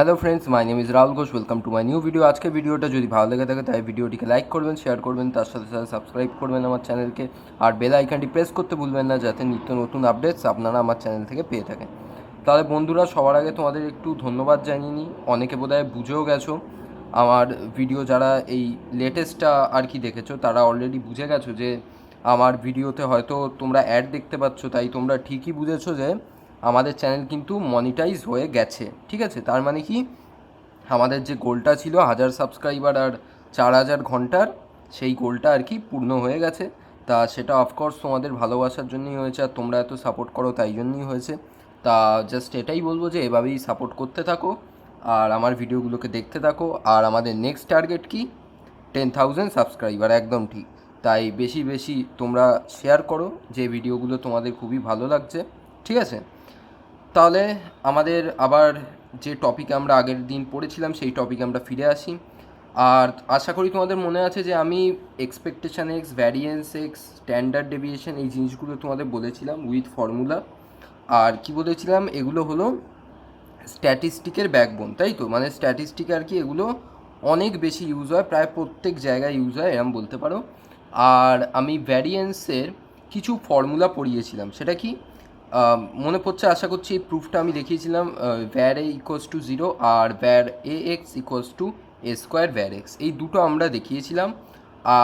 Hello friends, my name is Rahul Ghosh. Welcome to my new video. আজকে ভিডিওটা যদি ভালো লেগে থাকে তাই ভিডিওটিকে লাইক করবেন, শেয়ার করবেন, তার সাথে সাথে সাবস্ক্রাইব করবেন আমার চ্যানেলকে, আর বেল আইকনটি প্রেস করতে ভুলবেন না যাতে নিত্য নতুন আপডেটস আপনারা আমার চ্যানেল থেকে পেয়ে থাকেন। তাহলে বন্ধুরা, সবার আগে তোমাদের একটু ধন্যবাদ জানিয়ে নিই। অনেকে বোধহয় বুঝেও গেছো আমার ভিডিও, যারা এই লেটেস্টটা আর কি দেখেছো তারা অলরেডি বুঝে গেছো যে আমার ভিডিওতে হয়তো তোমরা অ্যাড দেখতে পাচ্ছ, তাই তোমরা ঠিকই বুঝেছো যে আমাদের চ্যানেল কিন্তু মনিটাইজ হয়ে গেছে। ঠিক আছে, তার মানে কি আমাদের যে গোলটা ছিল 1000 সাবস্ক্রাইবার আর 4000 ঘন্টার, সেই গোলটা আর কি পূর্ণ হয়ে গেছে। তা সেটা অফকোর্স তোমাদের ভালোবাসার জন্যই হয়েছে, আর তোমরা এত সাপোর্ট করো তাই জন্যই হয়েছে। তা জাস্ট এটাই বলবো যে এভাবেই সাপোর্ট করতে থাকো আর আমার ভিডিওগুলোকে দেখতে থাকো। আর আমাদের নেক্সট টার্গেট কি? 10,000 সাবস্ক্রাইবার, একদম ঠিক। তাই বেশি বেশি তোমরা শেয়ার করো যে ভিডিওগুলো তোমাদের খুবই ভালো লাগছে। ঠিক আছে, তাহলে আমাদের আবার যে টপিকে আমরা আগের দিন পড়েছিলাম সেই টপিকে আমরা ফিরে আসি। আর আশা করি তোমাদের মনে আছে যে আমি expectation x, variance x, standard deviation, এই জিনিসগুলো তোমাদের বলেছিলাম উইথ ফর্মুলা। আর কি বলেছিলাম, এগুলো হলো স্ট্যাটিস্টিকের ব্যাকবোন, তাই তো? মানে স্ট্যাটিস্টিক আর কি, এগুলো অনেক বেশি ইউজ হয়, প্রায় প্রত্যেক জায়গায় ইউজ হয় এরম বলতে পারো। আর আমি ভ্যারিয়েন্সের কিছু ফর্মুলা পড়িয়েছিলাম, সেটা কি মনে পড়ছে? আশা করছি এই প্রুফটা আমি দেখিয়েছিলাম। ভ্যার এ ইকোয়াস টু 0 আর var a x equals to a square var x, এই দুটো আমরা দেখিয়েছিলাম।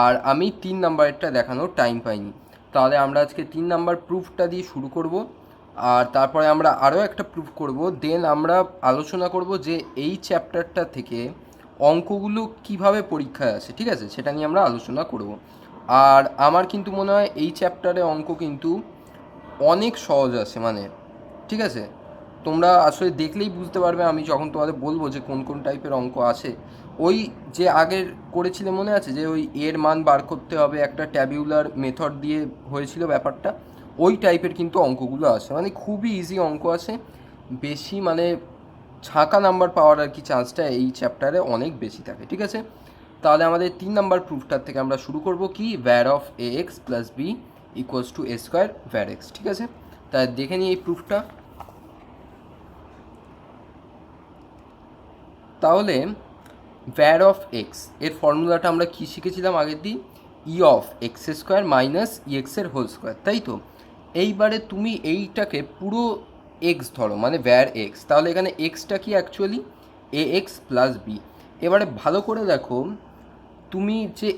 আর আমি 3 নাম্বারেরটা দেখানোর টাইম পাইনি। তাহলে আমরা আজকে 3 নাম্বার প্রুফটা দিয়ে শুরু করব। আর তারপরে আমরা আরও একটা প্রুফ করব, দেন আমরা আলোচনা করব যে এই চ্যাপ্টারটা থেকে অঙ্কগুলো কিভাবে পরীক্ষায় আসে। ঠিক আছে, সেটা নিয়ে আমরা আলোচনা করব। আর আমার কিন্তু মনে হয় এই চ্যাপ্টারে অঙ্ক কিন্তু অনেক সহজ আসে, মানে ঠিক আছে, তোমরা আসলে দেখলেই বুঝতে পারবে আমি যখন তোমাদের বলবো যে কোন কোন টাইপের অঙ্ক আসে। ওই যে আগের করেছিলে মনে আছে যে ওই এর মান বার করতে হবে, একটা ট্যাবিউলার মেথড দিয়ে হয়েছিল ব্যাপারটা, ওই টাইপের কিন্তু অঙ্কগুলো আসে, মানে খুবই ইজি অঙ্ক আসে। বেশি মানে ছাঁকা নাম্বার পাওয়ার আর কি চান্সটা এই চ্যাপ্টারে অনেক বেশি থাকে। ঠিক আছে, তাহলে আমাদের 3 নাম্বার প্রুফটার থেকে আমরা শুরু করব কি, var of A x plus b equals to a square var x. ঠিক আছে, তাই দেখে নিই এই প্রুফটা। তাহলে ভ্যার অফ এক্স এর ফর্মুলাটা আমরা কী শিখেছিলাম আগের দিন? E of X square minus E এক্সের হোল স্কোয়ার, তাই তো? এইবারে তুমি এইটাকে পুরো এক্স ধরো, মানে ভ্যার এক্স, তাহলে এখানে এক্সটা কি অ্যাকচুয়ালি এ এক্স প্লাস বি। এবারে ভালো করে দেখো, তুমি যে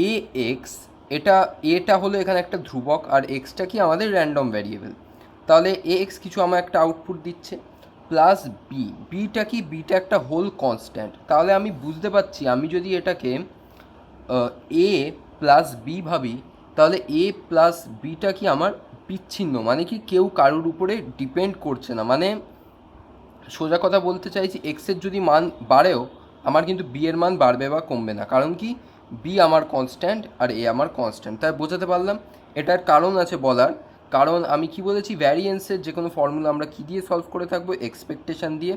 এ এক্স, এটা এটা হলো এখানে একটা ধ্রুবক, আর এক্সটা কি আমাদের র্যান্ডম ভ্যারিয়েবল। তাহলে এ এক্স কিছু আমার একটা আউটপুট দিচ্ছে, প্লাস বি, বিটা কি, বিটা একটা হোল কনস্ট্যান্ট। তাহলে আমি বুঝতে পারছি আমি যদি এটাকে এ প্লাস বি ভাবি, তাহলে এ প্লাস বিটা কি আমার বিচ্ছিন্ন, মানে কি কেউ কারোর উপরে ডিপেন্ড করছে না। মানে সোজা কথা বলতে চাইছি, এক্সের যদি মান বাড়েও আমার কিন্তু বি এর মান বাড়বে বা কমবে না, কারণ কি বি আমার কনস্ট্যান্ট আর এ আমার কনস্ট্যান্ট। তাই বোঝাতে পারলাম? এটার কারণ আছে বলার। কারণ আমি কি বলেছি, ভ্যারিয়েন্সের যে কোনো ফর্মুলা আমরা কী দিয়ে সলভ করে থাকবো? এক্সপেকটেশান দিয়ে।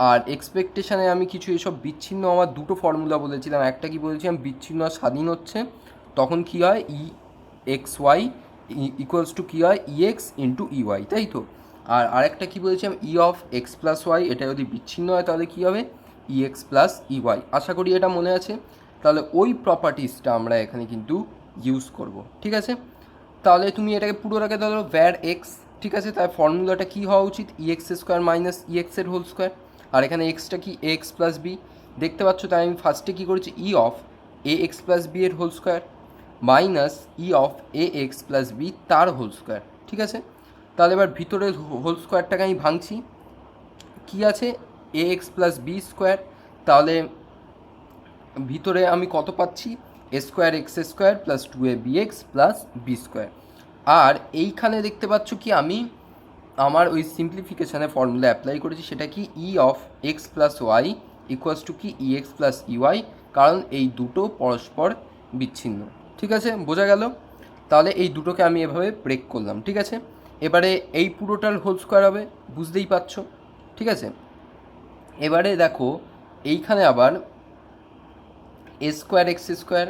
আর এক্সপেকটেশানে আমি কিছু এসব বিচ্ছিন্ন আমার দুটো ফর্মুলা বলেছিলাম। একটা কি বলেছিলাম, বিচ্ছিন্ন আর স্বাধীন হচ্ছে তখন কী হয়, E x y equals to কী হয়, E x into E y, তাই তো? আর আরেকটা কী বলেছিলাম, E of x plus y, এটা যদি বিচ্ছিন্ন হয় তাহলে কী হবে, E x plus E y. আশা করি এটা মনে আছে। তাহলে ওই প্রপার্টিসটা আমরা এখানে কিন্তু ইউজ করব। ঠিক আছে, তাহলে তুমি এটাকে পুরোটাকে ধরো ভ্যার এক্স। ঠিক আছে, তার ফর্মুলাটা কী হওয়া উচিত, ই এক্স স্কোয়ার মাইনাস ই এক্সের হোল স্কোয়ার। আর এখানে এক্সটা কি, এ এক্স প্লাস বি, দেখতে পাচ্ছ। তাই আমি ফার্স্টে কী করেছি, E of A x plus B এর whole square minus E of A x plus B তার হোল স্কোয়ার। ঠিক আছে, তাহলে এবার ভিতরের হোল স্কোয়ারটাকে আমি ভাঙছি, কী আছে, A x plus B square. তাহলে ভিতরে আমি কত পাচ্ছি, A square x square plus 2a bx plus B square. আর এইখানে দেখতে পাচ্ছ কি আমি আমার ওই সিম্পলিফিকেশানে ফর্মুলা অ্যাপ্লাই করেছি, সেটা কি, E of x plus y equals to কি, E x plus E y, কারণ এই দুটো পরস্পর বিচ্ছিন্ন। ঠিক আছে, বোঝা গেল? তাহলে এই দুটোকে আমি এভাবে ব্রেক করলাম। ঠিক আছে, এবারে এই পুরোটার হোল স্কোয়ার হবে, বুঝতেই পারছো। ঠিক আছে, এবারে দেখো এইখানে আবার A square x square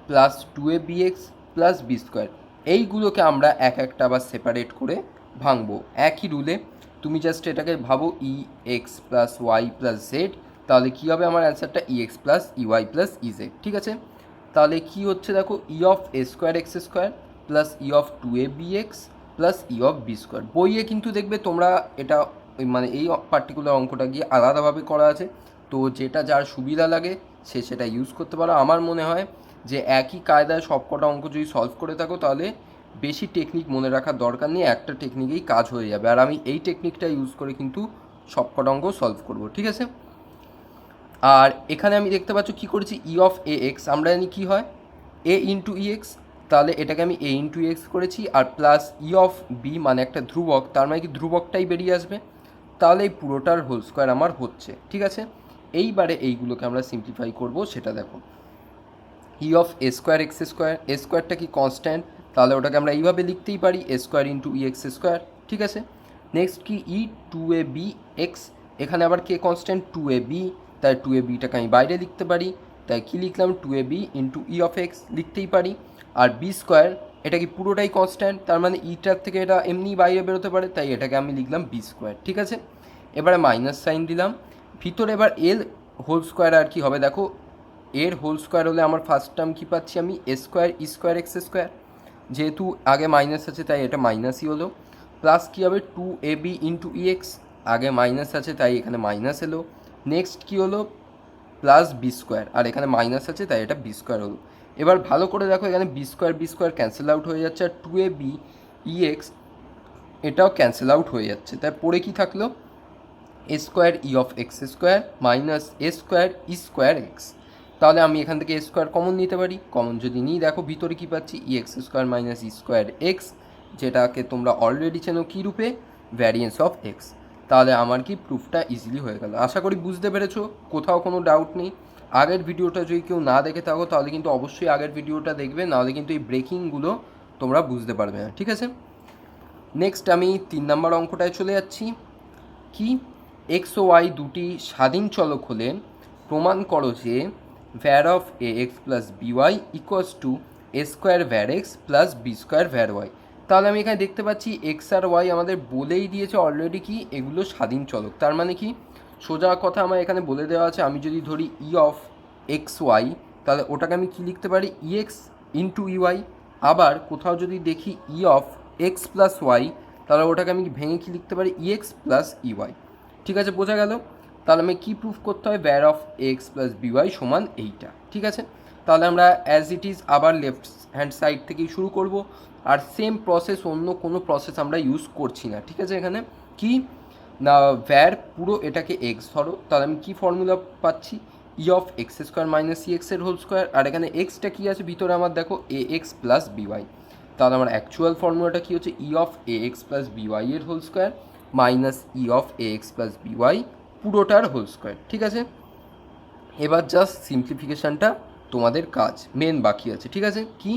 plus 2a bx plus B square, এইগুলোকে আমরা এক একটা আবার সেপারেট করে ভাঙবো একই রুলে। তুমি জাস্ট এটাকে ভাবো E x plus Y plus Z তাহলে কী হবে আমার অ্যান্সারটা EX plus EY plus EZ। ঠিক আছে, তাহলে কী হচ্ছে দেখো, E of A square x square plus E of 2ABX plus E of B square. বইয়ে কিন্তু দেখবে তোমরা এটা মানে এই পার্টিকুলার অঙ্কটা গিয়ে আলাদাভাবে করা আছে, তো যেটা যার সুবিধা লাগে সে সেটা ইউজ করতে পারো। আমার মনে হয় যে একই কায়দায় সব কটা অঙ্ক যদি সলভ করে থাকো তাহলে বেশি টেকনিক মনে রাখার দরকার নেই, একটা টেকনিকেই কাজ হয়ে যাবে। আর আমি এই টেকনিকটা ইউজ করে কিন্তু সব কটা অঙ্ক সলভ করবো। ঠিক আছে, আর এখানে আমি দেখতে পাচ্ছ কী করেছি, E অফ AX আমরা জানি কী হয় A ইন্টু EX, তাহলে এটাকে আমি A ইন্টু EX করেছি, আর প্লাস E অফ B মানে একটা ধ্রুবক, তার মানে কি ধ্রুবকটাই বেরিয়ে আসবে, তাহলে এই পুরোটার হোল স্কোয়ার আমার হচ্ছে। ঠিক আছে, এইবারে এইগুলোকে আমরা সিম্পলিফাই করব, সেটা দেখো। E of A square x square, A স্কোয়ারটা কি কনস্ট্যান্ট, তাহলে ওটাকে আমরা এইভাবে লিখতেই পারি A square into EX square. ঠিক আছে, নেক্সট কি E2ABX, এখানে আবার কে কনস্ট্যান্ট 2AB, তাই 2ABটাকে আমি বাইরে লিখতে পারি, তাই কি লিখলাম 2AB into E of X লিখতেই পারি। আর B স্কোয়ার এটা কি পুরোটাই কনস্ট্যান্ট, তার মানে ইটার থেকে এটা এমনি বাইরে বেরোতে পারে, তাই এটাকে আমি লিখলাম B স্কোয়ার। ঠিক আছে, এবারে মাইনাস সাইন দিলাম ভিতরে, এবার এর হোল স্কোয়ার আর কি হবে দেখো, এর হোল স্কোয়ার হলে আমার ফার্স্ট টার্ম কী পাচ্ছি আমি A square E square x square, যেহেতু আগে মাইনাস আছে তাই এটা মাইনাসই হলো, প্লাস কী হবে 2AB ইন্টু EX, আগে মাইনাস আছে তাই এখানে মাইনাস এলো, নেক্সট কী হলো প্লাস B স্কোয়ার, আর এখানে মাইনাস আছে তাই এটা B স্কোয়ার হলো। এবার ভালো করে দেখো এখানে B স্কোয়ার ক্যান্সেল আউট হয়ে যাচ্ছে, আর 2AB EX এটাও ক্যান্সেল আউট হয়ে যাচ্ছে, তাই পরে কি থাকলো A square E of X square minus A square E square x. তাহলে আমি এখান থেকে A স্কোয়ার কমন নিতে পারি, কমন যদি নিই দেখো ভিতরে কী পাচ্ছি EX square minus E square x, যেটাকে তোমরা অলরেডি চেনো কী রূপে, ভ্যারিয়েন্স অফ এক্স। তাহলে আমার কি প্রুফটা ইজিলি হয়ে গেল। আশা করি বুঝতে পেরেছো, কোথাও কোনো ডাউট নেই। আগের ভিডিওটা যদি কেউ না দেখে থাকো তাহলে কিন্তু অবশ্যই আগের ভিডিওটা দেখবে, নাহলে কিন্তু এই ব্রেকিংগুলো তোমরা বুঝতে পারবে না। ঠিক আছে, নেক্সট আমি 3 নম্বর অঙ্কটায় চলে যাচ্ছি। কি এক্স ও ওয়াই দুটি স্বাধীন চলক হলে প্রমাণ করো যে var of AX plus BY equals to A square var x plus B square var y. তাহলে আমি এখানে দেখতে পাচ্ছি এক্স আর ওয়াই আমাদের বলেই দিয়েছে অলরেডি কি এগুলো স্বাধীন চলক, তার মানে কি সোজা কথা আমার এখানে বলে দেওয়া আছে, আমি যদি ধরি E অফ এক্স ওয়াই তাহলে ওটাকে আমি কি লিখতে পারি EX ইন্টু EY, আবার কোথাও যদি দেখি E of x plus y তাহলে ওটাকে আমি ভেঙে কি লিখতে পারি EX প্লাস EY। ঠিক আছে, বোঝা গেল। তাহলে আমি কী প্রুফ করতে হয়, where of AX plus BY সমান এইটা। ঠিক আছে, তাহলে আমরা অ্যাজ ইট ইজ আবার লেফট হ্যান্ড সাইড থেকেই শুরু করব, আর সেম প্রসেস, অন্য কোনো প্রসেস আমরা ইউজ করছি না। ঠিক আছে, এখানে কি না ভ্যার পুরো এটাকে এক্স ধরো, তাহলে আমি কী ফর্মুলা পাচ্ছি E of X square minus EX এর হোল স্কোয়ার, আর এখানে এক্সটা কী আছে ভিতরে আমার দেখো AX প্লাস BY, তাহলে আমার অ্যাকচুয়াল ফর্মুলাটা কী হচ্ছে E of AX plus BY এর whole square minus E of AX plus BY পুরোটার হোল স্কোয়ার। ঠিক আছে, এবার জাস্ট সিম্পলিফিকেশানটা তোমাদের কাজ মেন বাকি আছে। ঠিক আছে, কি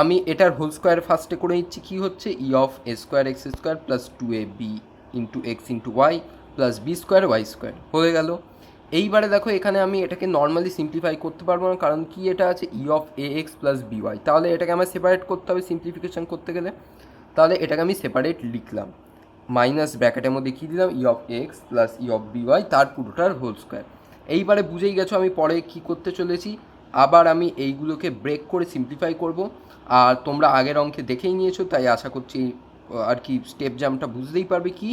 আমি এটার হোল স্কোয়ার ফার্স্টে করে নিচ্ছি, কী হচ্ছে E of A square x square plus 2AB into x into y plus B square y square হয়ে গেল। এইবারে দেখো এখানে আমি এটাকে নর্মালি সিম্পলিফাই করতে পারবো না, কারণ কি এটা আছে E of AX plus BY, তাহলে এটাকে আমার সেপারেট করতে হবে সিম্পলিফিকেশান করতে গেলে, তাহলে এটাকে আমি সেপারেট লিখলাম, মাইনাস ব্র্যাকেটের মধ্যে কী দিলাম E of AX plus E of BY তার পুরোটার হোল স্কোয়ার। এইবারে বুঝেই গেছো আমি পরে কী করতে চলেছি, আবার আমি এইগুলোকে ব্রেক করে সিম্পলিফাই করব, আর তোমরা আগের অঙ্কে দেখেই নিয়েছো তাই আশা করছি আর কি স্টেপ জাম্পটা বুঝতেই পারবে। কি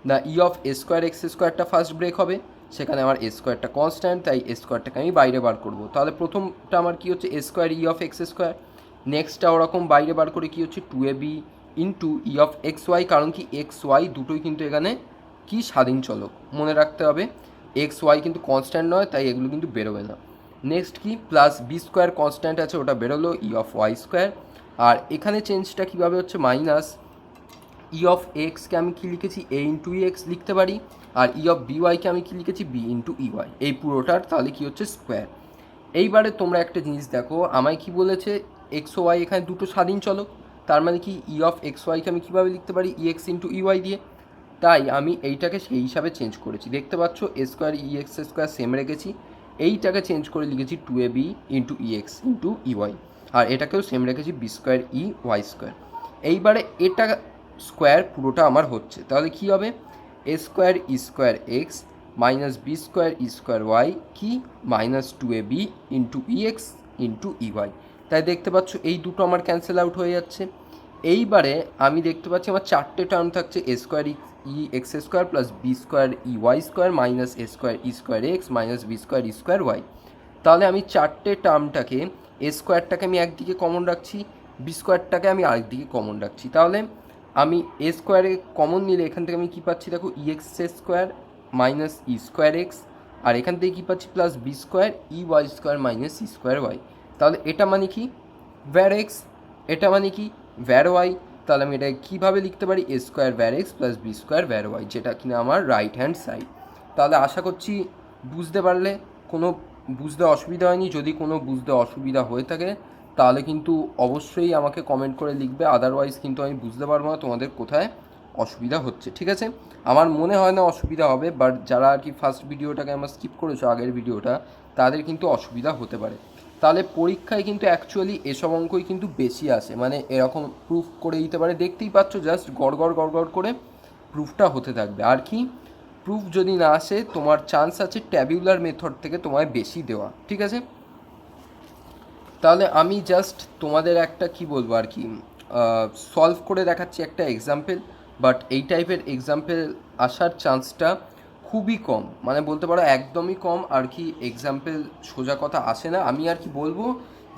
না E of A square X স্কোয়ারটা ফার্স্ট ব্রেক হবে, সেখানে আমার A স্কোয়ারটা কনস্ট্যান্ট তাই A স্কোয়ারটাকে আমি বাইরে বার করবো, তাহলে প্রথমটা আমার কী হচ্ছে A square E of X square, নেক্সটটা ওরকম বাইরে বার করে কী হচ্ছে 2AB into E of X Y, কারণ কি এক্স ওয়াই দুটোই কিন্তু এখানে কি স্বাধীন চলক, মনে রাখতে হবে এক্স ওয়াই কিন্তু কনস্ট্যান্ট নয় তাই এগুলো কিন্তু বেরোবে না। নেক্সট কি প্লাস B স্কোয়ার কনস্ট্যান্ট আছে ওটা বেরোলো E অফ ওয়াই স্কোয়ার, আর এখানে চেঞ্জটা কীভাবে হচ্ছে মাইনাস E অফ এক্সকে আমি কী লিখেছি A ইন্টু EX লিখতে পারি, আর E অফ BYকে আমি কী লিখেছি B ইন্টু EY, এই পুরোটার তাহলে কী হচ্ছে স্কোয়ার। এইবারে তোমরা একটা জিনিস দেখো, আমায় কি বলেছে এক্স ও ওয়াই এখানে দুটো স্বাধীন চলক, তার মানে কি E অফ এক্স ওয়াইকে আমি কীভাবে লিখতে পারি EX ইন্টু EY দিয়ে, তাই আমি এইটাকে সেই হিসাবে চেঞ্জ করেছি। দেখতে পাচ্ছ A square EX square same রেখেছি, এইটাকে চেঞ্জ করে লিখেছি 2AB into EX into EY, আর এটাকেও সেম রেখেছি B স্কোয়ার EY স্কোয়ার। এইবারে এটা স্কোয়ার পুরোটা আমার হচ্ছে, তাহলে কী হবে A square E square x minus B square E square y কি minus two a b into E x into E y. তাই দেখতে পাচ্ছ এই দুটো আমার ক্যান্সেল আউট হয়ে যাচ্ছে। এইবারে আমি দেখতে পাচ্ছি আমার চারটে টার্ম থাকছে A square E X square plus B square E Y square minus A square E square x minus B square E square Y. তাহলে আমি চারটে টার্মটাকে এ স্কোয়ারটাকে আমি একদিকে কমন রাখছি, বি স্কোয়ারটাকে আমি আরেকদিকে কমন রাখছি। তাহলে আমি এ স্কোয়ারে কমন নিলে এখান থেকে আমি কী পাচ্ছি দেখো E X square minus E square X, আর এখান থেকে কী পাচ্ছি plus B square E Y square minus E square Y. তাহলে এটা মানে কি ভ্যার এক্স, এটা মানে কি ভ্যার ওয়াই। তাহলে আমি এটা কীভাবে লিখতে পারি A square var x plus B square var Y, যেটা কিনা আমার রাইট হ্যান্ড সাইড। তাহলে আশা করছি বুঝতে পারলে, কোনো বুঝতে অসুবিধা হয়নি। যদি কোনো বুঝতে অসুবিধা হয়ে থাকে তাহলে কিন্তু অবশ্যই আমাকে কমেন্ট করে লিখবে, আদারওয়াইজ কিন্তু আমি বুঝতে পারবো না তোমাদের কোথায় অসুবিধা হচ্ছে, ঠিক আছে? আমার মনে হয় না অসুবিধা হবে, বাট যারা আর কি ফার্স্ট ভিডিওটাকে আমার স্কিপ করেছো আগের ভিডিওটা, তাদের কিন্তু অসুবিধা হতে পারে। তাহলে পরীক্ষায় কিন্তু অ্যাকচুয়ালি এসব অঙ্কই কিন্তু বেশি আসে, মানে এরকম প্রুফ করে দিতে পারে, দেখতেই পাচ্ছ জাস্ট গড় করে প্রুফটা হতে থাকবে। আর কি প্রুফ যদি না আসে তোমার চান্স আছে ট্যাবিউলার মেথড থেকে তোমায় বেশি দেওয়া, ঠিক আছে? তাহলে আমি জাস্ট তোমাদের একটা কি বলবো আর কি সলভ করে দেখাচ্ছি একটা এক্সাম্পল, বাট এই টাইপের এক্সাম্পল আসার চান্সটা খুবই কম, মানে বলতে পারো একদমই কম আর কি। এক্সাম্পল সোজা কথা আসে না। আমি আর কি বলবো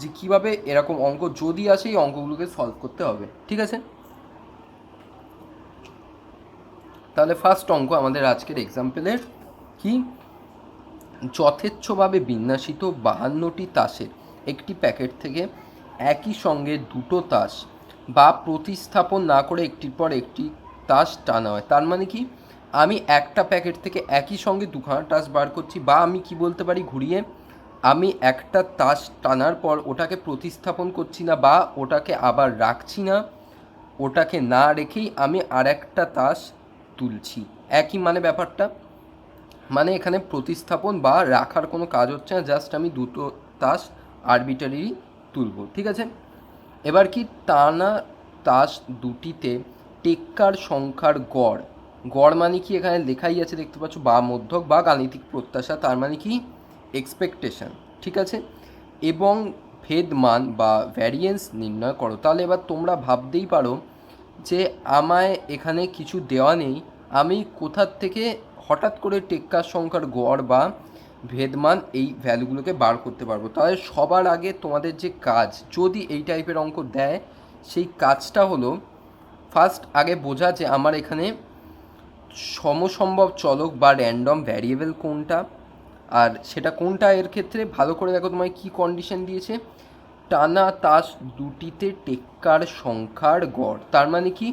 যে কীভাবে এরকম অঙ্ক যদি আসে এই অঙ্কগুলোকে সলভ করতে হবে, ঠিক আছে? তাহলে ফার্স্ট অঙ্ক আমাদের আজকের এক্সাম্পলের কি, যথেচ্ছভাবে বিন্যাসিত 52টি তাসের একটি প্যাকেট থেকে একই সঙ্গে দুটো তাস বা প্রতিস্থাপন না করে একটির পর একটি তাস টানা হয়। তার মানে কি আমি একটা প্যাকেট থেকে একই সঙ্গে দুখানা তাস বার করছি, বা আমি কি বলতে পারি ঘুরিয়ে, আমি একটা তাস টানার পর ওটাকে প্রতিস্থাপন করছি না বা ওটাকে আবার রাখছি না, ওটাকে না রেখেই আমি আর একটা তাস তুলছি। একই মানে ব্যাপারটা, মানে এখানে প্রতিস্থাপন বা রাখার কোনো কাজ হচ্ছে না, জাস্ট আমি দুটো তাস আরবিটারি তুলব, ঠিক আছে? এবার কি টানা তাস দুটিতে টেক্কার সংখ্যার গড়, গড় মানে কি এখানে লেখাই আছে দেখতে পাচ্ছ, বা মধ্যক বা গাণিতিক প্রত্যাশা, তার মানে কি এক্সপেকটেশন, ঠিক আছে? এবং ভেদ মান বা ভ্যারিয়েন্স নির্ণয় করো। তাহলে এবার তোমরা ভাবতেই পারো যে আমায় এখানে কিছু দেওয়া নেই, আমি কোথার থেকে হঠাৎ করে টেক্কার সংখ্যার গড় বা ভেদমান এই ভ্যালুগুলোকে বার করতে পারবো। তাহলে সবার আগে তোমাদের যে কাজ, যদি এই টাইপের অঙ্ক দেয়, সেই কাজটা হলো ফার্স্ট আগে বোঝা যে আমার এখানে সমসম্ভব চলক বা র্যান্ডম ভ্যারিয়েবল কোনটা, আর সেটা কোনটা এর ক্ষেত্রে ভালো করে দেখো তোমায় কী কন্ডিশন দিয়েছে, টানা তাস দুটিতে টেক্কার সংখ্যার গড়। তার মানে কি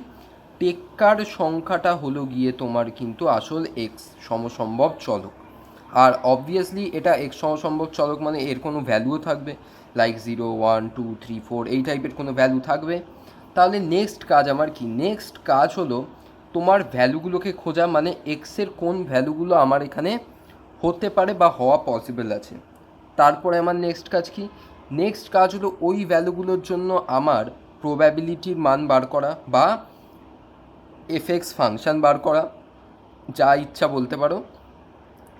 টেক্কার সংখ্যাটা হলো গিয়ে তোমার কিন্তু আসল এক্স সমসম্ভব চলক, আর অবভিয়াসলি এটা এক্স সমসম্ভব চলক মানে এর কোনো ভ্যালুও থাকবে, লাইক 0 1 2 3 4 এই টাইপের কোনো ভ্যালু থাকবে। তাহলে নেক্সট কাজ আমার কি, নেক্সট কাজ হলো তোমার ভ্যালুগুলোকে খোঁজা, মানে এক্সের কোন ভ্যালুগুলো আমার এখানে হতে পারে বা হওয়া পসিবল আছে। তারপরে আমার নেক্সট কাজ কি, নেক্সট কাজ হলো ওই ভ্যালুগুলোর জন্য আমার প্রবাবিলিটির মান বার করা বা এফএক্স ফাংশান বার করা, যা ইচ্ছা বলতে পারো,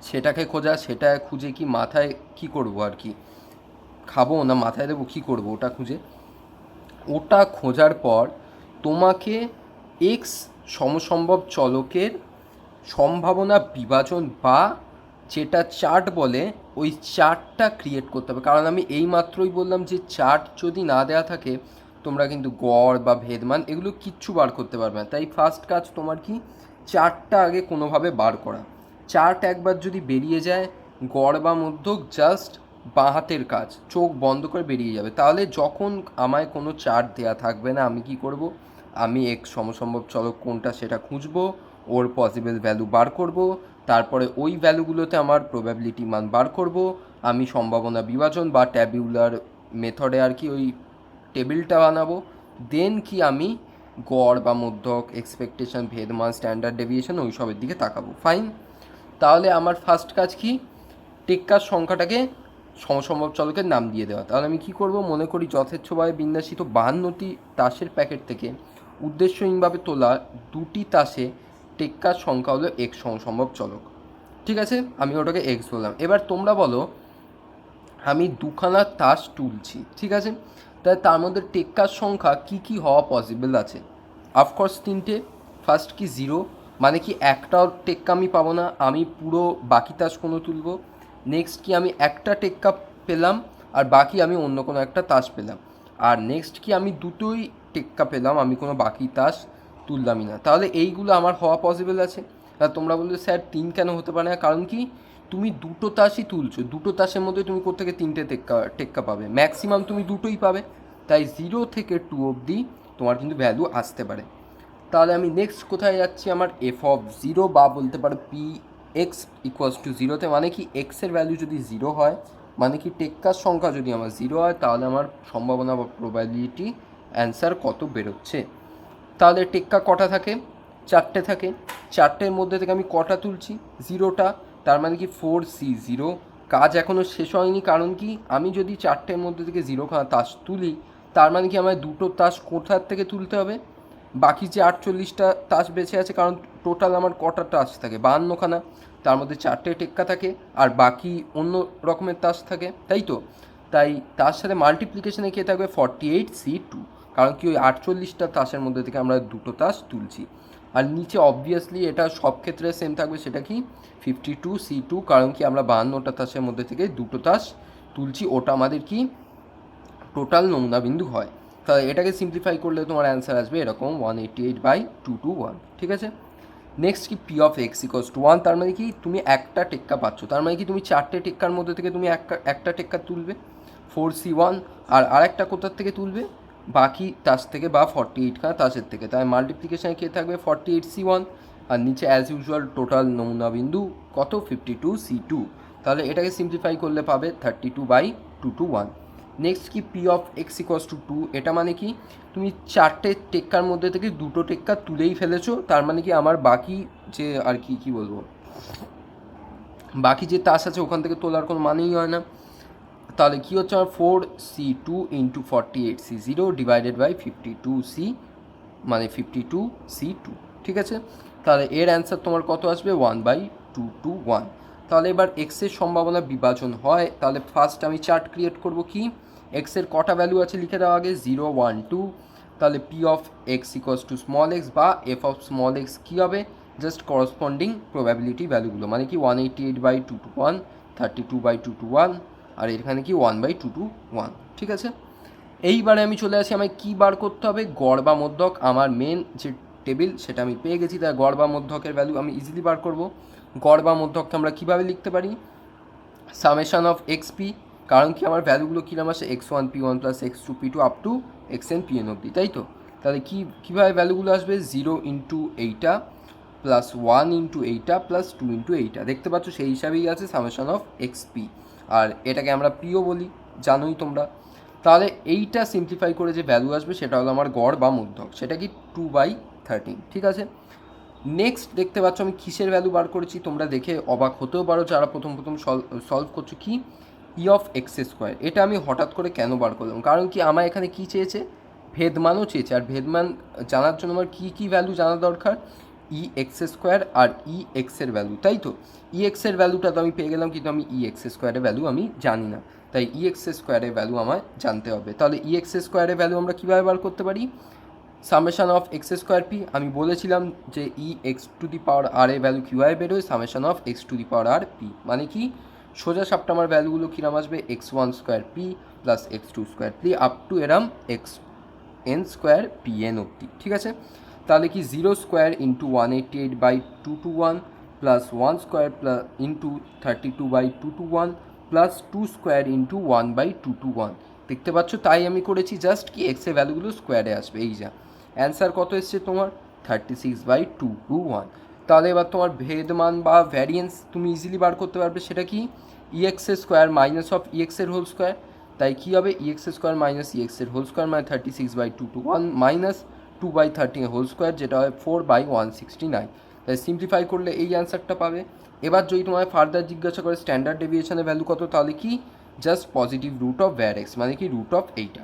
সেটাকে খোঁজা। সেটা খুঁজে কি মাথায় কি করব আর কি, খাবো না মাথায় দেবো, কী করবো ওটা খুঁজে, ওটা খোঁজার পর তোমাকে এক্স সমসম্ভব চলকের সম্ভাবনা বিভাজন বা যেটা চার্ট বলে ওই চার্টটা ক্রিয়েট করতে হবে। কারণ আমি এই মাত্রই বললাম যে চার্ট যদি না দেওয়া থাকে তোমরা কিন্তু গড় বা ভেদমান এগুলো কিচ্ছু বার করতে পারবে না। তাই ফার্স্ট কাজ তোমার কি, চার্টটা আগে কোনোভাবে বার করা। চার্ট একবার যদি বেরিয়ে যায়, গড় বা মধ্যক জাস্ট বাঁ হাতের কাজ, চোখ বন্ধ করে বেরিয়ে যাবে। তাহলে যখন আমায় কোনো চার্ট দেওয়া থাকবে না, আমি কি করব, আমি এক সমসম্ভব চলক কোনটা সেটা খুঁজবো, ওর পসিবল ভ্যালু বার করব, তারপরে ওই ভ্যালুগুলোতে আমার প্রবাবিলিটি মান বার করব, আমি সম্ভাবনা বিভাজন বা ট্যাবিউলার মেথডে আর কি ওই টেবিলটা বানাবো, দেন কি আমি গড় বা মধ্যক, এক্সপেকটেশন, ভেদমান, স্ট্যান্ডার্ড ডেভিয়েশন ওই সবের দিকে তাকাবো। ফাইন, তাহলে আমার ফার্স্ট কাজ কি, টেক্কার সংখ্যাটাকে সমসম্ভব চলকের নাম দিয়ে দেওয়া। তাহলে আমি কি করব, মনে করি যথেচ্ছভাবে বিন্যাসিত 52টি তাসের প্যাকেট থেকে উদ্দেশ্যহীনভাবে তোলা দুটি তাসে টেক্কার সংখ্যা হলো এক সমসম্ভব চলক, ঠিক আছে, আমি ওটাকে এক্স বললাম। এবার তোমরা বলো আমি দুখানা তাস তুলছি, ঠিক আছে, তাহলে তার মধ্যে টেক্কার সংখ্যা কি কি হওয়া পসিবল আছে? অফকোর্স তিনটে। ফার্স্ট কি জিরো, মানে কি একটাও টেক্কা আমি পাবো না, আমি পুরো বাকি তাস কোনো তুলবো। নেক্সট কি আমি একটা টেক্কা পেলাম আর বাকি আমি অন্য কোনো একটা তাস পেলাম। আর নেক্সট কি আমি দুটোই টেক্কা পেলাম, আমি কোনো বাকি তাস তুললামই না। তাহলে এইগুলো আমার হওয়া পসিবল আছে। আর তোমরা বললে স্যার তিন কেন হতে পারে না? কারণ কি তুমি দুটো তাসই তুলছো, দুটো তাসের মধ্যে তুমি কোত্থেকে তিনটে টেক্কা পাবে? ম্যাক্সিমাম তুমি দুটোই পাবে। তাই 0 থেকে 2 অবধি তোমার কিন্তু ভ্যালু আসতে পারে। তাহলে আমি নেক্সট কোথায় যাচ্ছি, আমার f(0) বা বলতে পারো p(x) = 0-তে, মানে কি এক্সের ভ্যালু যদি 0 হয়, মানে কি টেক্কার সংখ্যা যদি আমার 0 হয়, তাহলে আমার সম্ভাবনা বা প্রবাবিলিটি অ্যান্সার কত বেরোচ্ছে। তাহলে টেক্কা কটা থাকে? 4টে থাকে। 4টের মধ্যে থেকে আমি কটা তুলছি? 0টা। তার মানে কি 4c0। কাজ এখনও শেষ হয়নি, কারণ কি আমি যদি 4টের মধ্যে থেকে 0খানা তাস তুলি, তার মানে কি আমার দুটো তাস কোথার থেকে তুলতে হবে? বাকি যে 48টা তাস বেঁচে আছে, কারণ টোটাল আমার কটা তাস থাকে? 52খানা। তার মধ্যে 4টে টেক্কা থাকে আর বাকি অন্য রকমের তাস থাকে, তাই তো? তাই তার সাথে মাল্টিপ্লিকেশনে কে থাকবে? 48c2। কারণ কি ওই 48টা তাসের মধ্যে থেকে আমরা দুটো তাস তুলছি। আর নিচে অবভিয়াসলি এটা সব ক্ষেত্রে সেম থাকবে, সেটা কি 52c2, কারণ কি আমরা 52টা তাসের মধ্যে থেকে দুটো তাস তুলছি, ওটা আমাদের কি টোটাল নমুনা বিন্দু হয়। তাহলে এটাকে সিম্পলিফাই করলে তোমার অ্যান্সার আসবে এরকম 188/221, ঠিক আছে। নেক্সট কি p(x) = 1, তার মানে কি তুমি একটা টেক্কা পাচ্ছ, তার মানে কি তুমি 4টে টেক্কার মধ্যে থেকে তুমি একটা টেক্কা তুলবে 4c1, আর আরেকটা কোথার থেকে তুলবে? বাকি তাস থেকে বা 48খানা তাসের থেকে। তাই মাল্টিপ্লিকেশানে কে থাকবে? 48c1, আর নিচে অ্যাজ ইউজুয়াল টোটাল নমুনা বিন্দু কত? 52c2। তাহলে এটাকে সিম্পলিফাই করলে পাবে 32/221। নেক্সট কি p(x) = 2, এটা মানে কি তুমি 4টে টেক্কার মধ্যে থেকে দুটো টেক্কা তুলেই ফেলেছো, তার মানে কি আমার বাকি যে আর কি বলবো, বাকি যে তাস আছে ওখান থেকে তোলার কোনো মানেই হয় না। তাহলে কী হচ্ছে আমার 4c2 × 48c0 / 52c, মানে 52c2, ঠিক আছে। তাহলে এর অ্যান্সার তোমার কত আসবে? 1/221। তাহলে এবার এক্সের সম্ভাবনা বিভাজন হয়, তাহলে ফার্স্ট আমি চার্ট ক্রিয়েট করব। কি এক্সের কটা ভ্যালু আছে লিখে দেওয়া আগে, 0, 1, 2। তাহলে p(x) = x বা f(x) কী হবে? জাস্ট করসপন্ডিং প্রবাবিলিটি ভ্যালুগুলো, মানে কি 188/221, 32/221, আর এখানে কি 1/221, ঠিক আছে। এইবারে আমি চলে আসি, আমায় কী বার করতে হবে? গড় বা মধ্যক। আমার মেন যে টেবিল সেটা আমি পেয়ে গেছি, তাই গড় বা মধ্যকের ভ্যালু আমি ইজিলি বার করব। গড় বা মধ্যককে আমরা কীভাবে লিখতে পারি? সামেশান অফ xp, কারণ কি আমার ভ্যালুগুলো কীরকম আসে? x1 p1 + x2 p2 up to xn pn অবধি, তাই তো? তাহলে কীভাবে ভ্যালুগুলো আসবে? 0 × এইটা প্লাস 1 × এইটা প্লাস 2 × এইটা, দেখতে পাচ্ছ সেই হিসাবেই আছে সামেশান অফ xp, আর এটাকে আমরা পিও বলি, জানোই তোমরা। তাহলে এইটা সিম্পলিফাই করে যে ভ্যালু আসবে সেটা হলো আমার গড় বা মধ্যক, সেটা কি 2/13, ঠিক আছে। নেক্সট দেখতে পাচ্ছ আমি কিসের ভ্যালু বার করেছি, তোমরা দেখে অবাক হতেও পারো যারা প্রথম সলভ করছো। কি e(x²), এটা আমি হঠাৎ করে কেন বার করলাম? কারণ কি আমার এখানে কি চেয়েছে? ভেদমানও চেয়েছে, আর ভেদমান জানার জন্য আমার কী ভ্যালু জানা দরকার? e(x²) আর ex-এর ভ্যালু, তাই তো? ex-এর ভ্যালুটা তো আমি পেয়ে গেলাম, কিন্তু আমি ex²-এর ভ্যালু আমি জানি না, তাই ex²-এর ভ্যালু আমায় জানতে হবে। তাহলে ex²-এর ভ্যালু আমরা কীভাবে বার করতে পারি? সামেশান অফ x²p, আমি বলেছিলাম যে e(x⁴r) এর ভ্যালু কীভাবে বেরোয়? সামেশান অফ x⁴p, মানে কি সোজা সাপটা আমার ভ্যালুগুলো কীরকম আসবে? x1² p plus x2² p up to এরম xn²pn অবধি, ঠিক আছে। তাহলে কি 0² × 188/221 প্লাস 1² প্লাস ইন্টু 32/221 প্লাস 2² × 1/221, দেখতে পাচ্ছ? তাই আমি করেছি জাস্ট কি এক্সের ভ্যালুগুলো স্কোয়ারে আসবে, এই যা অ্যান্সার কত এসছে তোমার? 36/221। তাহলে এবার তোমার ভেদমান বা ভ্যারিয়েন্স তুমি ইজিলি বার করতে পারবে, সেটা কি ex² মাইনাস অফ ex-এর হোল স্কোয়ার। তাই কী হবে? ex² মাইনাস ex-এর হোল স্কোয়ার মানে 36/221 মাইনাস 2/13 হোল স্কোয়ার, যেটা হয় 4/169। তাই সিম্পলিফাই করলে এই অ্যান্সারটা পাবে। এবার যদি তোমায় ফার্দার জিজ্ঞাসা করে স্ট্যান্ডার্ড ডেভিয়েশনের ভ্যালু কত, তাহলে কি just positive root of var(x), মানে কি রুট অফ এইটা,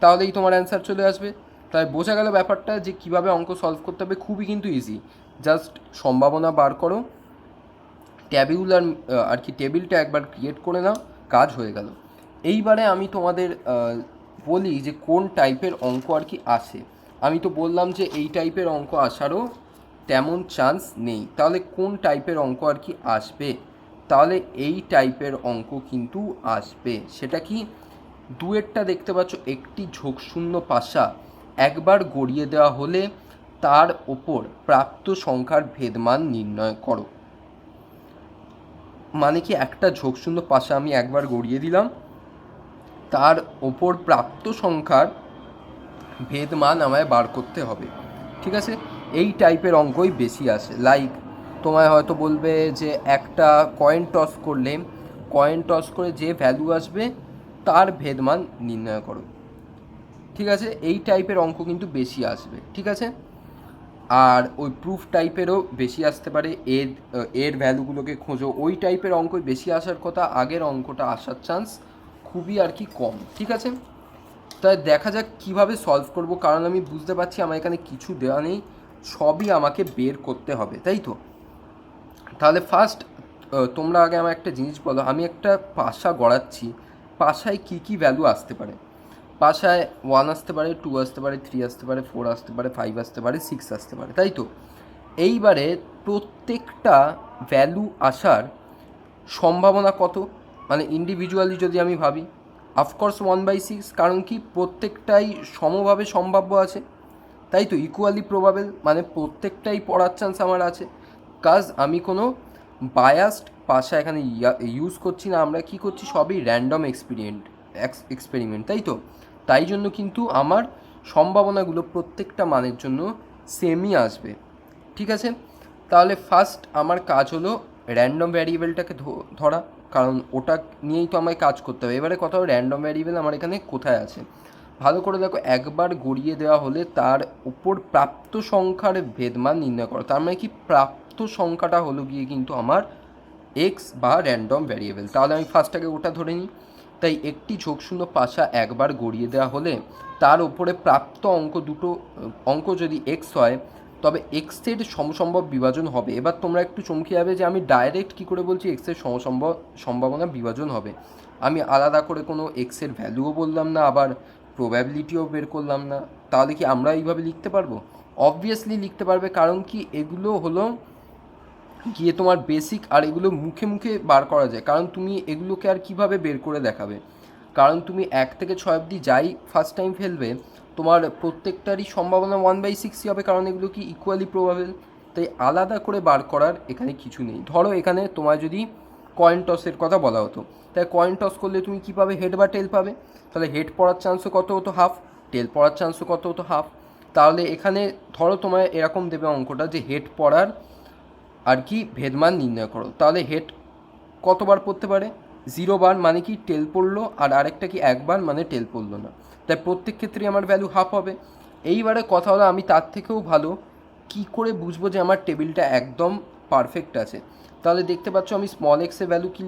তাহলেই তোমার অ্যান্সার চলে আসবে। তাই বোঝা গেল ব্যাপারটা যে কীভাবে অঙ্ক সলভ করতে হবে, খুবই কিন্তু ইজি। জাস্ট সম্ভাবনা বার করো, ট্যাবিউলার আর কি টেবিলটা একবার ক্রিয়েট করে নাও, কাজ হয়ে গেল। এইবারে আমি তোমাদের বলি যে কোন টাইপের অঙ্ক আর কি আসে। আমি তো বললাম যে এই টাইপের অঙ্ক আসারও তেমন চান্স নেই, তাহলে কোন টাইপের অঙ্ক আর কি আসবে? তাহলে এই টাইপের অঙ্ক কিন্তু আসবে। সেটা কি? দুয়েরটা দেখতে পাচ্ছ, একটি ঝোঁকশূন্য পাশা একবার গড়িয়ে দেওয়া হলে তার ওপর প্রাপ্ত সংখ্যার ভেদমান নির্ণয় করো। মানে কি, একটা ঝোঁকশূন্য পাশা আমি একবার গড়িয়ে দিলাম, তার ওপর প্রাপ্ত সংখ্যার ভেদমান আমায় বার করতে হবে। ঠিক আছে, এই টাইপের অঙ্কই বেশি আসে। লাইক তোমায় হয়তো বলবে যে একটা কয়েন টস করলে, কয়েন টস করে যে ভ্যালু আসবে তার ভেদমান নির্ণয় করো। ঠিক আছে, এই টাইপের অঙ্ক কিন্তু বেশি আসবে। ঠিক আছে, আর ওই প্রুফ টাইপেরও বেশি আসতে পারে, এর ভ্যালুগুলোকে খোঁজো, ওই টাইপের অঙ্কই বেশি আসার কথা। আগের অঙ্কটা আসার চান্স খুবই আর কি কম। ঠিক আছে, তাই দেখা যাক কীভাবে সলভ করব, কারণ আমি বুঝতে পারছি আমার এখানে কিছু দেওয়া নেই, সবই আমাকে বের করতে হবে, তাই তো। তাহলে ফার্স্ট তোমরা আগে আমার একটা জিনিস বলো, আমি একটা পাশা গড়াচ্ছি, পাশায় কী কী ভ্যালু আসতে পারে? পাশায় 1 আসতে পারে, 2 আসতে পারে, 3 আসতে পারে, 4 আসতে পারে, 5 আসতে পারে, 6 আসতে পারে, তাই তো। এইবারে প্রত্যেকটা ভ্যালু আসার সম্ভাবনা কত, মানে ইন্ডিভিজুয়ালি যদি আমি ভাবি, অফকোর্স 1/6, কারণ কি প্রত্যেকটাই সমভাবে সম্ভাব্য আছে, তাই তো, ইকুয়ালি প্রবাবেল, মানে প্রত্যেকটাই পড়ার চান্স আমার আছে। কাজ আমি কোনো বায়াসড পাশা এখানে ইউজ করছি না, আমরা কি করছি, সবই র্যান্ডম এক্সপেরিমেন্ট, তাই তো। তাই জন্য কিন্তু আমার সম্ভাবনাগুলো প্রত্যেকটা মানের জন্য সেমই আসবে। ঠিক আছে, তাহলে ফার্স্ট আমার কাজ হলো র্যান্ডম ভ্যারিয়েবলটাকে ধরা, কারণ ওটা নিয়েই তো আমায় কাজ করতে হবে। এবারে কথা হলো র্যান্ডম ভ্যারিয়েবল আমার এখানে কোথায় আছে, ভালো করে দেখো, একবার গড়িয়ে দেওয়া হলে তার উপর প্রাপ্ত সংখ্যার ভেদমান নির্ণয় করো। তার মানে কি, প্রাপ্ত সংখ্যাটা হলো গিয়ে কিন্তু আমার এক্স বা র্যান্ডম ভ্যারিয়েবল। তাহলে আমি ফার্স্টটাকে ওটা ধরে নিই। তাই একটি ঝোঁকশূন্য পাশা একবার গড়িয়ে দেওয়া হলে তার উপরে প্রাপ্ত দুটো অঙ্ক যদি এক্স হয়, তবে এক্সের সমসম্ভব বিভাজন হবে। এবার তোমরা একটু চমকে যাবে যে আমি ডাইরেক্ট কী করে বলছি এক্সের সম্ভাবনা বিভাজন হবে। আমি আলাদা করে কোনো এক্সের ভ্যালুও বললাম না, আবার প্রবাবিলিটিও বের করলাম না। তাহলে কি আমরা এইভাবে লিখতে পারবো? অবভিয়াসলি লিখতে পারবে, কারণ কি এগুলো হলো গিয়ে তোমার বেসিক, আর এগুলো মুখে মুখে বার করা যায়। কারণ তুমি এগুলোকে আর কিভাবে বের করে দেখাবে, কারণ তুমি 1 থেকে 6 অবধি যাই ফার্স্ট টাইম ফেলবে, তোমার প্রত্যেকটারই সম্ভাবনা 1/6 হবে, কারণ এগুলো কি ইকুয়ালি প্রবাবেল। তাই আলাদা করে বার করার এখানে কিছু নেই। ধরো এখানে তোমার যদি কয়েন টসের কথা বলা হতো, তাই কয়েন টস করলে তুমি কী পাবে, হেড বা টেল পাবে। তাহলে হেড পড়ার চান্সও কত হতো, হাফ। টেল পড়ার চান্সও কত হতো, হাফ। তাহলে এখানে ধরো তোমায় এরকম দেবে অঙ্কটা যে হেড পড়ার আর কি ভেদমান নির্ণয় করো। তাহলে হেড কতবার পড়তে পারে, 0 বার, মানে কি টেল পড়লো, আর আরেকটা কি 1 বার, মানে টেল পড়লো না। তাই প্রত্যেক ক্ষেত্রেই আমার ভ্যালু হাফ হবে। এইবারে কথা হলো, আমি তার থেকেও ভালো কি করে বুঝবো যে আমার টেবিলটা একদম পারফেক্ট আছে? তাহলে দেখতে পাচ্ছ আমি স্মল এক্সের ভ্যালু কি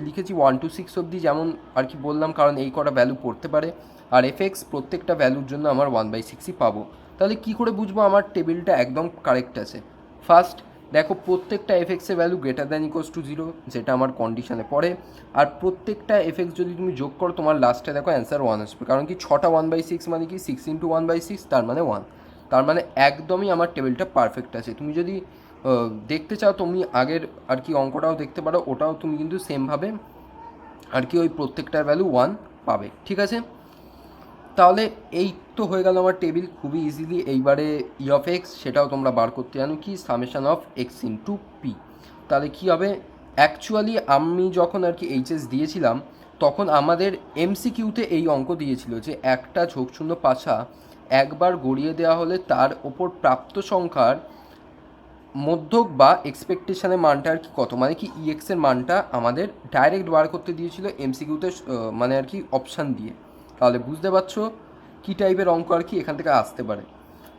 লিখেছি 1 to 6 অবধি, যেমন আর কি বললাম, কারণ এই কটা ভ্যালু পড়তে পারে। আর এফএক্স প্রত্যেকটা ভ্যালুর জন্য আমার 1/6ই পাবো। তাহলে কি করে বুঝবো আমার টেবিলটা একদম কারেক্ট আছে? ফার্স্ট দেখো, প্রত্যেকটা এফএক্সের value greater than equals to 0, যেটা আমার কন্ডিশনে পড়ে। আর প্রত্যেকটা এফএক্স যদি তুমি যোগ করো, তোমার লাস্টে দেখো অ্যান্সার 1 আসবে, কারণ কি 6টা 1/6 মানে কি 6 × 1/6, তার মানে 1। তার মানে একদমই আমার টেবিলটা পারফেক্ট আছে। তুমি যদি দেখতে চাও, তুমি আগের আর কি অঙ্কটাও দেখতে পারো, ওটাও তুমি কিন্তু সেমভাবে আর কি ওই প্রত্যেকটার ভ্যালু 1 পাবে। ঠিক আছে, তাহলে এই তো হয়ে গেল আমার টেবিল খুবই ইজিলি। এইবারে ই অফ এক্স, সেটাও তোমরা বার করতে জানো, কি summation of x into P. তাহলে কী হবে, অ্যাকচুয়ালি আমি যখন আর কি এইচএস দিয়েছিলাম, তখন আমাদের এমসিকিউতে এই অঙ্ক দিয়েছিল যে একটা ঝোঁকশূন্য পাশা একবার গড়িয়ে দেওয়া হলে তার ওপর প্রাপ্ত সংখ্যার মধ্যক বা এক্সপেকটেশনের মানটা আর কি কত, মানে কি ইএক্সের মানটা আমাদের ডাইরেক্ট বার করতে দিয়েছিল এমসিকিউতে, মানে আর কি অপশান দিয়ে। তাহলে বুঝতে পারছো কী টাইপের অঙ্ক আর কি এখান থেকে আসতে পারে।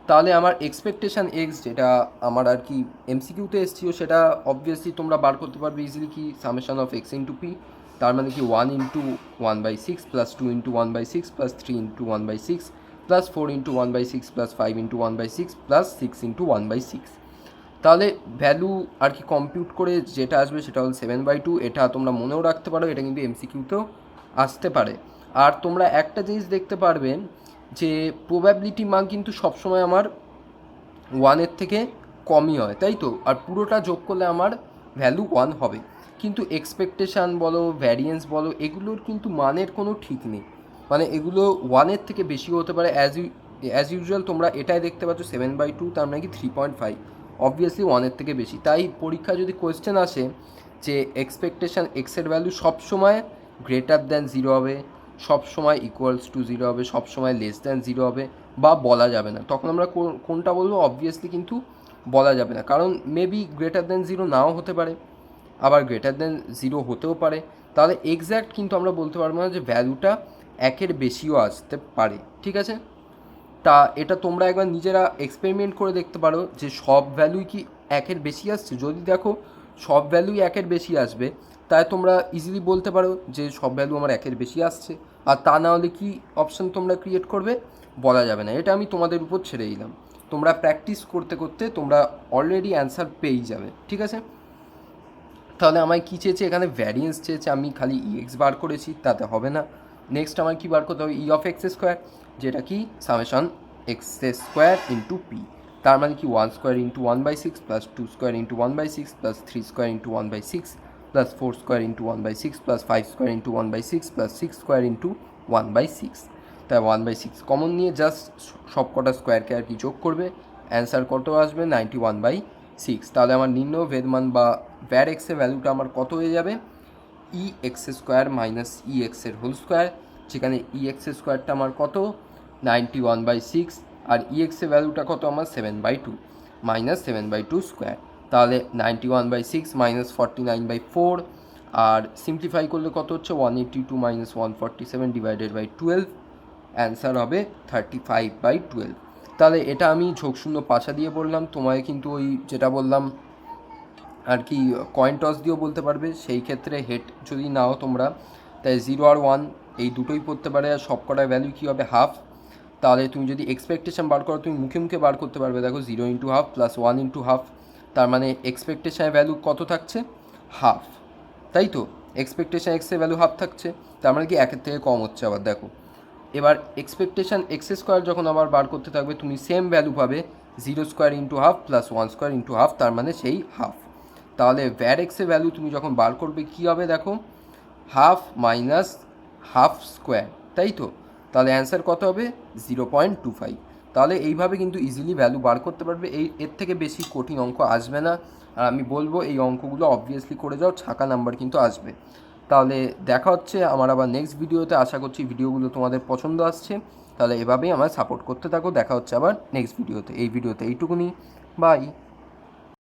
তাহলে আমার এক্সপেকটেশান এক্স, যেটা আমার আর কি এমসিকিউতে এসেছিল, সেটা অবভিয়াসলি তোমরা বার করতে পারবে ইজিলি, কি summation of x into P. তার মানে কি 1 × 1/6 plus 2 × 1/6 plus 3 × 1/6 plus 4 × 1/6 plus 5 × 1/6 plus 6 × 1/6। তাহলে ভ্যালু আর কি কম্পিউট করে যেটা আসবে সেটা হল 7/2। এটা তোমরা মনেও রাখতে পারো, এটা কিন্তু এমসিকিউতেও আসতে পারে। আর তোমরা একটা জিনিস দেখতে পারবেন যে প্রবাবিলিটি মান কিন্তু সবসময় আমার 1-এর থেকে কমই হয়, তাই তো? আর পুরোটা যোগ করলে আমার ভ্যালু 1 হবে। কিন্তু এক্সপেকটেশান বলো, ভ্যারিয়েন্স বলো, এগুলোর কিন্তু মানের কোনো ঠিক নেই। মানে এগুলো 1-এর থেকে বেশিও হতে পারে। অ্যাজ ইউজুয়াল তোমরা এটাই দেখতে পাচ্ছ 7/2, তার মানে কি 3.5, অবভিয়াসলি 1-এর থেকে বেশি। তাই পরীক্ষায় যদি কোয়েশ্চেন আসে যে এক্সপেকটেশান এক্সের ভ্যালু সবসময় গ্রেটার দ্যান 0 হবে, সবসময় ইকুয়ালস টু 0 হবে, সবসময় লেস দ্যান 0 হবে, বা বলা যাবে না, তখন আমরা কোনটা বলবো? অবভিয়াসলি কিন্তু বলা যাবে না, কারণ মেবি গ্রেটার দ্যান 0 নাও হতে পারে, আবার গ্রেটার দ্যান 0 হতেও পারে। তাহলে এক্স্যাক্ট কিন্তু আমরা বলতে পারবো না যে ভ্যালুটা 1-এর বেশিও আসতে পারে, ঠিক আছে? তা এটা তোমরা একবার নিজেরা এক্সপেরিমেন্ট করে দেখতে পারো যে সব ভ্যালুই কি 1-এর বেশি আসছে। যদি দেখো সব ভ্যালুই 1-এর বেশি আসবে, তাই তোমরা ইজিলি বলতে পারো যে সব ভ্যালু আমার 1-এর বেশি আসছে। আর তা না হলে কি অপশান তোমরা ক্রিয়েট করবে? বলা যাবে না। এটা আমি তোমাদের উপর ছেড়ে দিলাম, তোমরা প্র্যাকটিস করতে করতে তোমরা অলরেডি অ্যান্সার পেয়েই যাবে, ঠিক আছে? তাহলে আমায় কী চেয়েছে এখানে? ভ্যারিয়েন্স চেয়েছে। আমি খালি EX বার করেছি, তাতে হবে না। নেক্সট আমার কী বার করতে হবে? E(x²), যেটা কি সামেশন x² ইন্টু পি। তার মানে কি 1² into 1/6 plus 2² into 1/6 plus 3² into 1/6 plus 4² into 1/6 plus 5² into 1/6 plus 6² into 1/6। তাই 1/6 কমন নিয়ে জাস্ট সব কটা স্কোয়ারকে আর কি যোগ করবে, অ্যান্সার কত আসবে? 91/6। তাহলে আমার নিম্ন ভেদমান বা ভ্যার এক্সের ভ্যালুটা আমার কত হয়ে যাবে? EX² মাইনাস EX-এর হোল স্কোয়ার, যেখানে EX² আমার কত? 91/6, আর EX-এর ভ্যালুটা কত আমার? 7/2 মাইনাস 7/2 স্কোয়ার। তাহলে 91/6 মাইনাস 49/4, আর সিম্পলিফাই করলে কত হচ্ছে? 182 মাইনাস 147 ডিভাইডেড বাই 12, অ্যান্সার হবে 35/12। তাহলে এটা আমি ঝোঁকশূন্য পাশা দিয়ে বললাম, তোমায় কিন্তু ওই যেটা বললাম আর কি কয়েন টস দিয়েও বলতে পারবে। সেই ক্ষেত্রে হেড যদি নাও তোমরা, তাই 0 আর 1 এই দুটোই পড়তে পারে। আর সব কটার ভ্যালু কী হবে? হাফ। তাহলে তুমি যদি এক্সপেকটেশান বার করো, তুমি মুখে মুখে বার করতে পারবে। দেখো 0 into half plus 1 into half, তার মানে এক্সপেকটেশানের ভ্যালু কত থাকছে? হাফ, তাই তো? এক্সপেকটেশান এক্সের ভ্যালু হাফ থাকছে, তার মানে কি 1-এর থেকে কম হচ্ছে। আবার দেখো, এবার এক্সপেকটেশান x² যখন আবার বার করতে থাকবে, তুমি সেম ভ্যালু পাবে 0² into half plus 1² into half, তার মানে সেই হাফ। তাহলে ভ্যার এক্সের ভ্যালু তুমি যখন বার করবে কী হবে? দেখো, হাফ মাইনাস হাফ স্কোয়ার, তাই তো? তাহলে অ্যান্সার কত হবে? 0.25। তাহলে এইভাবে কিন্তু ইজিলি ভ্যালু বার করতে পারবে। এর থেকে বেশি কঠিন অঙ্ক আসবে না। আর আমি বলবো এই অঙ্কগুলো অবভিয়াসলি করে যাও, ছাকা নাম্বার কিন্তু আসবে। তাহলে দেখা হচ্ছে আমার আবার নেক্সট ভিডিওতে। আশা করছি ভিডিওগুলো তোমাদের পছন্দ আসছে। তাহলে এভাবেই আমায় সাপোর্ট করতে থাকো। দেখা হচ্ছে আবার নেক্সট ভিডিওতে। এই ভিডিওতে এইটুকুনি, বাই।